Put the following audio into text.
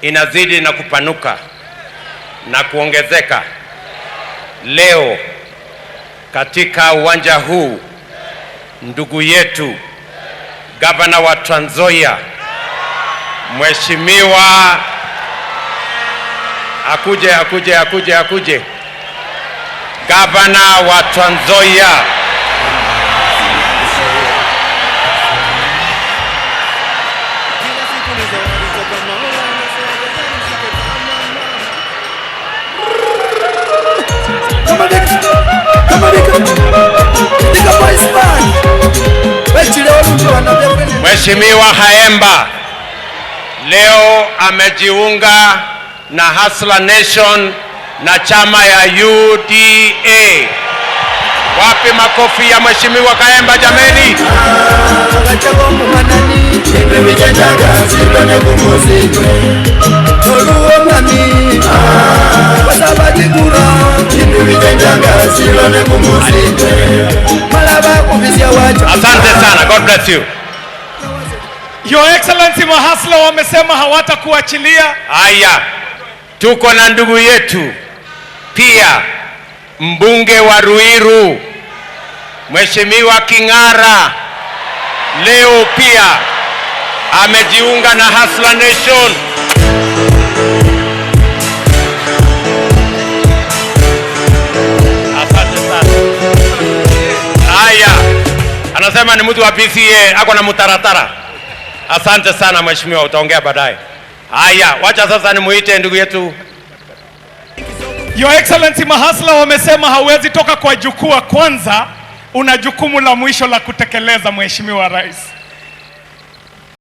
inazidi na kupanuka na kuongezeka. Leo katika uwanja huu ndugu yetu gavana wa Trans Nzoia Mheshimiwa akuje gavana wa Trans Nzoia Mheshimiwa Haemba leo amejiunga na Hustler Nation na chama ya UDA. Wapi makofi ya Mheshimiwa Haemba jameni? Asante sana. God bless you. Your Excellency, mahasla wamesema hawatakuachilia. Haya, tuko na ndugu yetu pia mbunge wa Ruiru Mheshimiwa King'ara leo pia amejiunga na Hustler Nation. Asante sana. Haya, anasema ni mtu wa PCA ako na mutaratara. Asante sana mheshimiwa, utaongea baadaye. Haya, wacha sasa nimuite ndugu yetu. Your Excellency, mahasla wamesema hauwezi toka kwa jukwaa kwanza, una jukumu la mwisho la kutekeleza Mheshimiwa Rais.